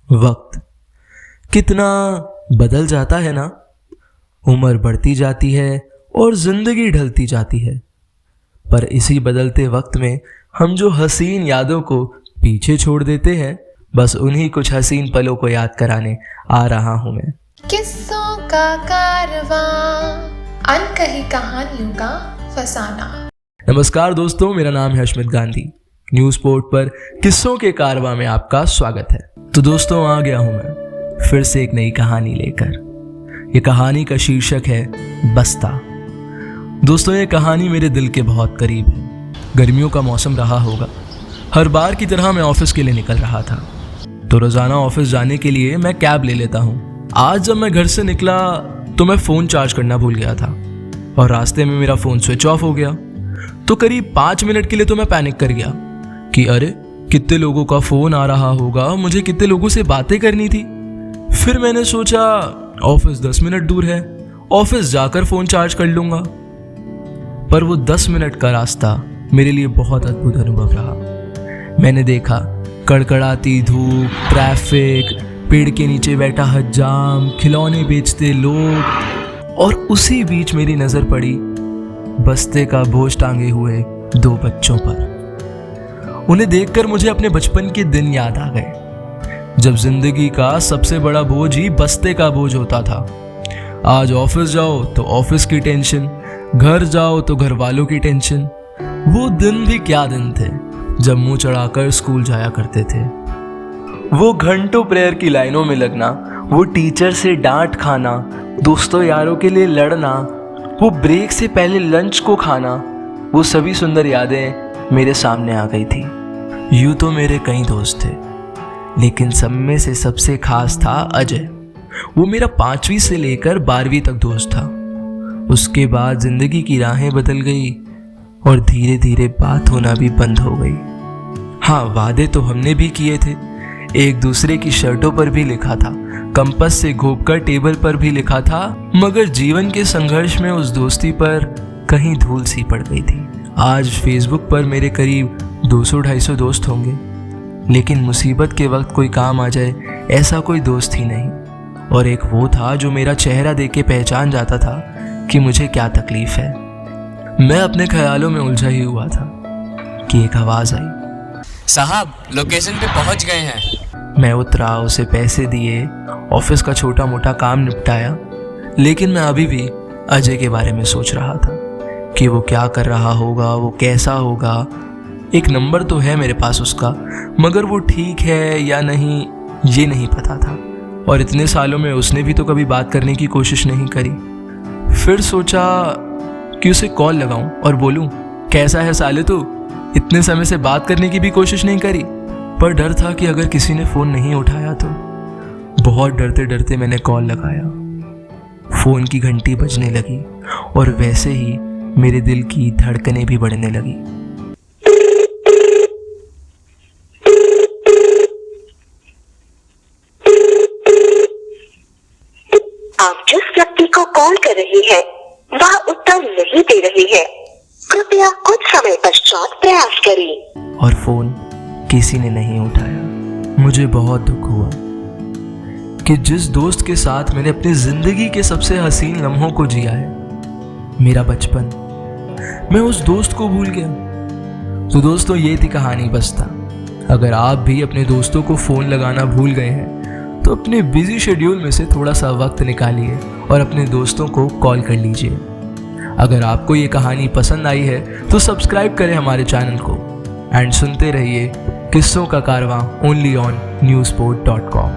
वक्त कितना बदल जाता है ना। उम्र बढ़ती जाती है और जिंदगी ढलती जाती है, पर इसी बदलते वक्त में हम जो हसीन यादों को पीछे छोड़ देते हैं, बस उन्हीं कुछ हसीन पलों को याद कराने आ रहा हूं मैं। किस्सों का कारवां, अनकही कहानियों का फसाना। नमस्कार दोस्तों, मेरा नाम है अश्मित गांधी। न्यूज़ पोर्ट पर किस्सों के कारवां में आपका स्वागत है। तो दोस्तों, आ गया हूं मैं फिर से एक नई कहानी लेकर। ये कहानी का शीर्षक है बस्ता। दोस्तों, ये कहानी मेरे दिल के बहुत करीब है। गर्मियों का मौसम रहा होगा। हर बार की तरह मैं ऑफिस के लिए निकल रहा था, तो रोजाना ऑफिस जाने के लिए मैं कैब ले लेता हूँ। आज जब मैं घर से निकला तो मैं फ़ोन चार्ज करना भूल गया था और रास्ते में मेरा फ़ोन स्विच ऑफ हो गया। तो करीब 5 मिनट के लिए तो मैं पैनिक कर गया कि अरे कितने लोगों का फ़ोन आ रहा होगा, मुझे कितने लोगों से बातें करनी थी। फिर मैंने सोचा ऑफिस 10 मिनट दूर है, ऑफिस जाकर फ़ोन चार्ज कर लूँगा। पर वो 10 मिनट का रास्ता मेरे लिए बहुत अद्भुत अनुभव रहा। मैंने देखा कड़कड़ाती धूप, ट्रैफिक, पेड़ के नीचे बैठा हज्जाम, खिलौने बेचते लोग, और उसी बीच मेरी नज़र पड़ी बस्ते का बोझ टांगे हुए 2 बच्चों पर। उन्हें देखकर मुझे अपने बचपन के दिन याद आ गए, जब जिंदगी का सबसे बड़ा बोझ ही बस्ते का बोझ होता था। आज ऑफिस जाओ तो ऑफिस की टेंशन, घर जाओ तो घर वालों की टेंशन। वो दिन भी क्या दिन थे जब मुंह चढ़ाकर स्कूल जाया करते थे। वो घंटों प्रेयर की लाइनों में लगना, वो टीचर से डांट खाना, दोस्तों यारों के लिए लड़ना, वो ब्रेक से पहले लंच को खाना, वो सभी सुंदर यादें मेरे सामने आ गई थी। यूँ तो मेरे कई दोस्त थे, लेकिन सब में से सबसे खास था अजय। वो मेरा 5वीं से लेकर 12वीं तक दोस्त था। उसके बाद जिंदगी की राहें बदल गई और धीरे धीरे बात होना भी बंद हो गई। हाँ, वादे तो हमने भी किए थे, एक दूसरे की शर्टों पर भी लिखा था, कंपास से घोंपकर टेबल पर भी लिखा था, मगर जीवन के संघर्ष में उस दोस्ती पर कहीं धूल सी पड़ गई थी। आज फेसबुक पर मेरे करीब 200-250 दोस्त होंगे, लेकिन मुसीबत के वक्त कोई काम आ जाए ऐसा कोई दोस्त ही नहीं। और एक वो था जो मेरा चेहरा देख के पहचान जाता था कि मुझे क्या तकलीफ है। मैं अपने ख्यालों में उलझा ही हुआ था कि एक आवाज़ आई, साहब लोकेशन पे पहुंच गए हैं। मैं उतरा, उसे पैसे दिए, ऑफिस का छोटा मोटा काम निपटाया, लेकिन मैं अभी भी अजय के बारे में सोच रहा था कि वो क्या कर रहा होगा, वो कैसा होगा। एक नंबर तो है मेरे पास उसका, मगर वो ठीक है या नहीं ये नहीं पता था। और इतने सालों में उसने भी तो कभी बात करने की कोशिश नहीं करी। फिर सोचा कि उसे कॉल लगाऊं और बोलूं, कैसा है साले तू, इतने समय से बात करने की भी कोशिश नहीं करी। पर डर था कि अगर किसी ने फ़ोन नहीं उठाया तो। बहुत डरते डरते मैंने कॉल लगाया। फ़ोन की घंटी बजने लगी और वैसे ही मेरे दिल की धड़कनें भी बढ़ने लगी। आप जिस व्यक्ति को कॉल कर रही हैं, वह उत्तर नहीं दे रही है। कृपया कुछ समय पश्चात प्रयास करें। और फोन किसी ने नहीं उठाया। मुझे बहुत दुख हुआ कि जिस दोस्त के साथ मैंने अपनी जिंदगी के सबसे हसीन लम्हों को जिया है, मेरा बचपन, मैं उस दोस्त को भूल गया। तो दोस्तों, ये थी कहानी बस्ता। अगर आप भी अपने दोस्तों को फ़ोन लगाना भूल गए हैं तो अपने बिजी शेड्यूल में से थोड़ा सा वक्त निकालिए और अपने दोस्तों को कॉल कर लीजिए। अगर आपको ये कहानी पसंद आई है तो सब्सक्राइब करें हमारे चैनल को एंड सुनते रहिए किस्सों का कारवां ओनली ऑन newsport.com।